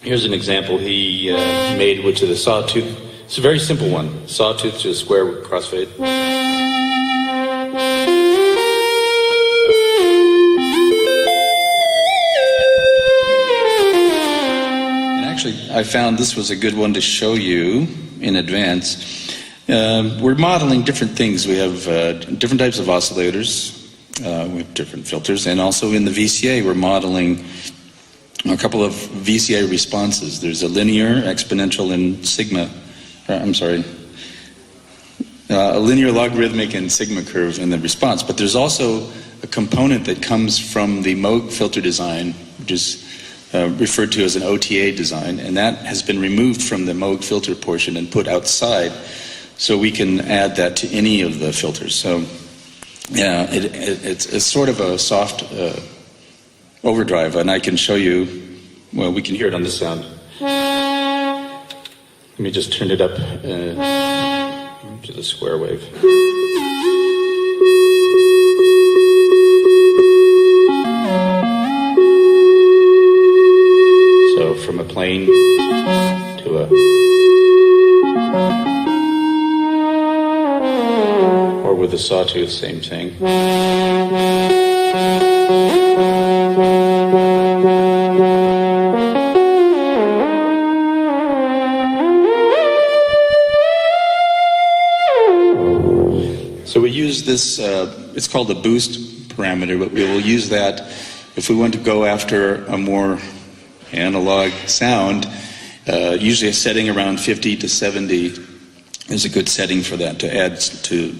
Here's an example he made, which is a sawtooth. It's a very simple one. Sawtooth to a square crossfade. And actually, I found this was a good one to show you in advance. We're modeling different things. We have different types of oscillators. We have different filters. And also in the VCA, we're modeling a couple of VCA responses. There's a linear, exponential, and a linear, logarithmic, and sigma curve in the response. But there's also a component that comes from the Moog filter design, which is referred to as an OTA design, and that has been removed from the Moog filter portion and put outside, so we can add that to any of the filters. So, yeah, it's sort of a soft overdrive, and I can show you. Well, we can hear it on this sound. Let me just turn it up to the square wave. So from a plane to a, or with a sawtooth, same thing. So we use this, it's called the boost parameter, but we will use that if we want to go after a more analog sound. Usually a setting around 50 to 70 is a good setting for that, to add to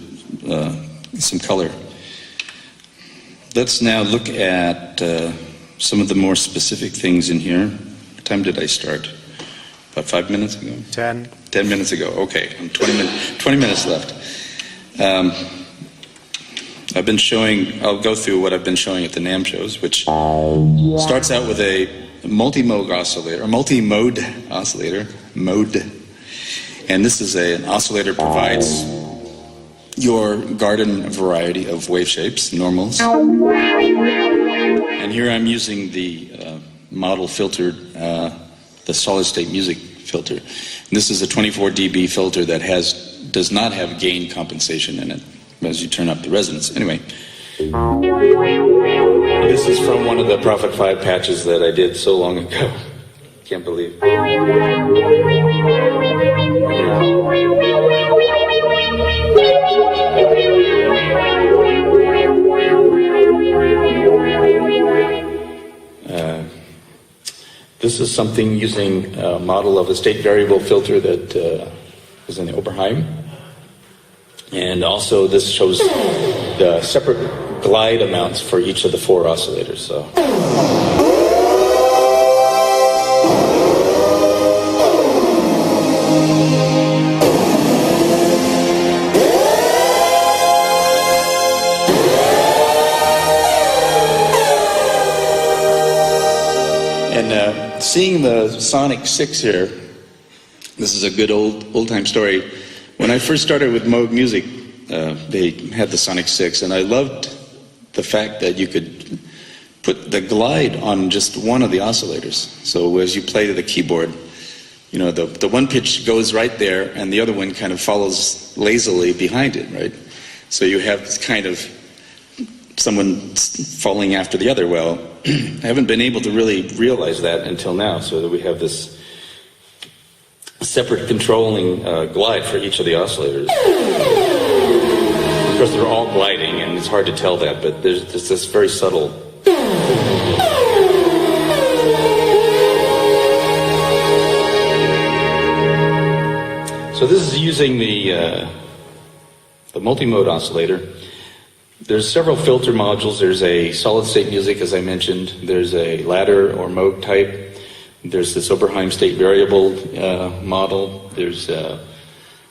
some color. Let's now look at some of the more specific things in here. What time did I start? About 5 minutes ago? 10. 10 minutes ago, okay. 20 minutes left. I've been showing, I'll go through what I've been showing at the NAMM shows, which starts out with a multi-mode oscillator, mode. And this is an oscillator provides your garden variety of wave shapes, normals. And here I'm using the model filter, the solid state music filter. And this is a 24 dB filter that does not have gain compensation in it as you turn up the resonance. Anyway, this is from one of the Prophet 5 patches that I did so long ago. Can't believe. This is something using a model of a state variable filter that is in the Oberheim. And also this shows the separate glide amounts for each of the 4 oscillators. So. And seeing the Sonic 6 here, this is a good old-time story. When I first started with Moog Music, they had the Sonic 6, and I loved the fact that you could put the glide on just one of the oscillators. So as you play to the keyboard, you know, the one pitch goes right there, and the other one kind of follows lazily behind it, right? So you have this kind of someone falling after the other. Well, I haven't been able to really realize that until now, so that we have this separate controlling glide for each of the oscillators. Of course, they're all gliding, and it's hard to tell that, but there's this very subtle. So this is using the multi-mode oscillator. There's several filter modules. There's a solid-state music, as I mentioned. There's a ladder or Moog type. There's this Oberheim state variable model. There's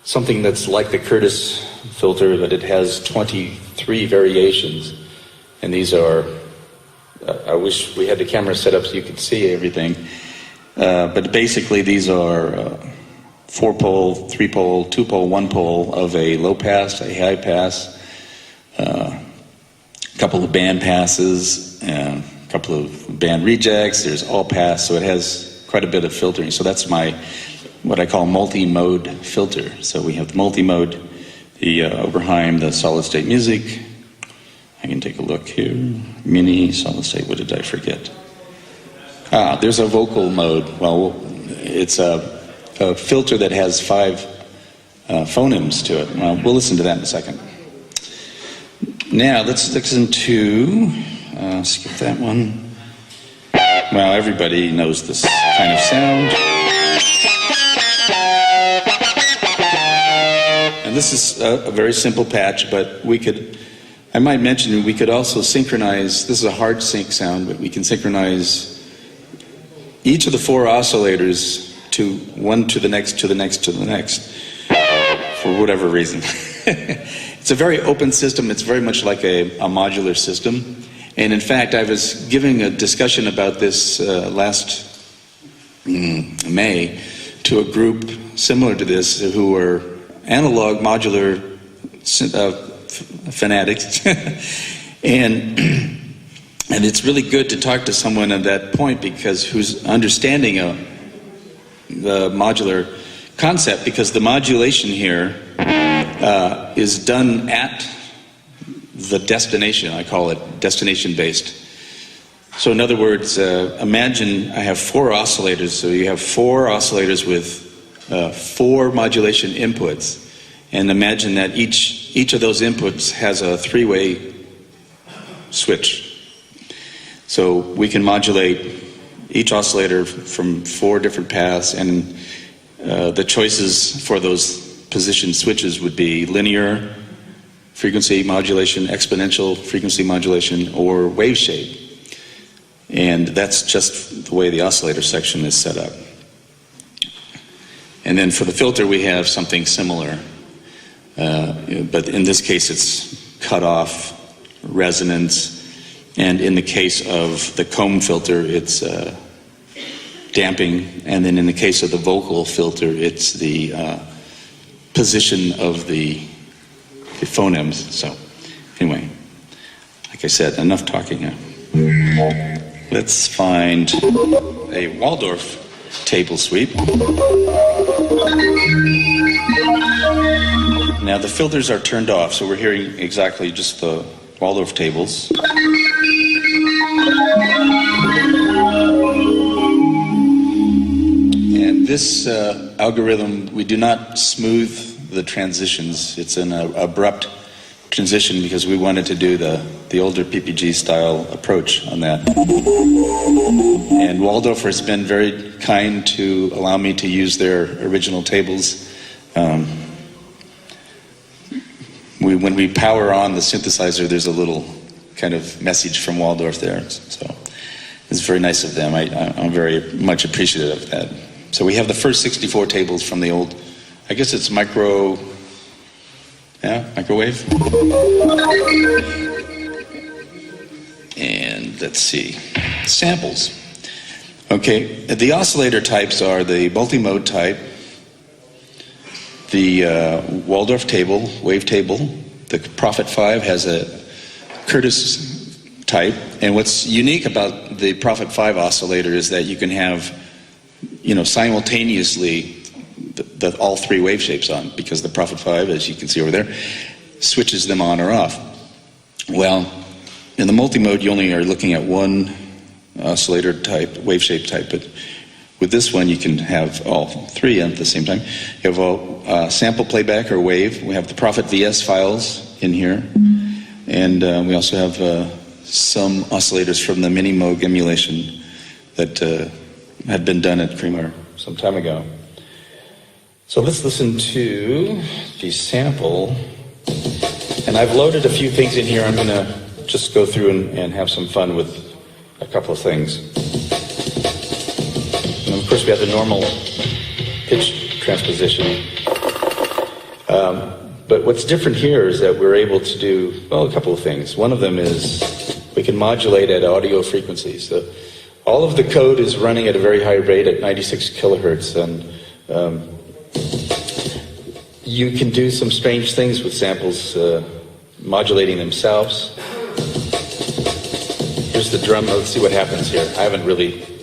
something that's like the Curtis filter, but it has 23 variations. And these are, I wish we had the camera set up so you could see everything. But basically these are 4-pole, 3-pole, 2-pole, 1-pole of a low pass, a high pass, a couple of band passes, a couple of band rejects, there's all pass, so it has quite a bit of filtering. So that's what I call multi-mode filter. So we have the multi-mode, the Oberheim, the solid-state music. I can take a look here. Mini, solid-state, what did I forget? There's a vocal mode. Well, it's a filter that has 5 phonemes to it. Well, we'll listen to that in a second. Now, let's listen to, skip that one. Well, everybody knows this kind of sound. And this is a very simple patch, but I might mention we could also synchronize, this is a hard sync sound, but we can synchronize each of the 4 oscillators to one to the next, to the next, to the next, for whatever reason. It's a very open system. It's very much like a modular system. And in fact, I was giving a discussion about this last May to a group similar to this who were analog modular fanatics. And it's really good to talk to someone at that point because who's understanding the modular concept, because the modulation here is done at the destination. I call it destination-based. So in other words, imagine I have 4 oscillators. So you have 4 oscillators with 4 modulation inputs. And imagine that each of those inputs has a 3-way switch. So we can modulate each oscillator from 4 different paths, and the choices for those position switches would be linear frequency modulation, exponential frequency modulation, or wave shape. And that's just the way the oscillator section is set up. And then for the filter, we have something similar. But in this case, it's cutoff, resonance, and in the case of the comb filter, it's damping, and then in the case of the vocal filter, it's the position of the phonemes. So anyway, like I said, enough talking now. Let's find a Waldorf table sweep. Now the filters are turned off, so we're hearing exactly just the Waldorf tables. And this algorithm, we do not smooth the transitions. It's an abrupt transition because we wanted to do the older PPG style approach on that. And Waldorf has been very kind to allow me to use their original tables. When we power on the synthesizer, there's a little kind of message from Waldorf there. So it's very nice of them. I'm very much appreciative of that. So we have the first 64 tables from the old, I guess it's microwave. And let's see, samples. Okay, the oscillator types are the multi-mode type, the Waldorf table, wave table. The Prophet 5 has a Curtis type, and what's unique about the Prophet 5 oscillator is that you can have, simultaneously all 3 wave shapes on, because the Prophet 5, as you can see over there, switches them on or off. Well, in the multi-mode, you only are looking at one oscillator type, wave shape type, but with this one, you can have all 3 at the same time. You have a sample playback or wave. We have the Prophet VS files in here, and we also have some oscillators from the Mini Moog emulation that had been done at Creamer some time ago. So let's listen to the sample. And I've loaded a few things in here. I'm going to just go through and have some fun with a couple of things. And of course, we have the normal pitch transposition. But what's different here is that we're able to do, a couple of things. One of them is we can modulate at audio frequencies. So all of the code is running at a very high rate at 96 kilohertz, and you can do some strange things with samples modulating themselves. Here's the drum. Let's see what happens here. I haven't really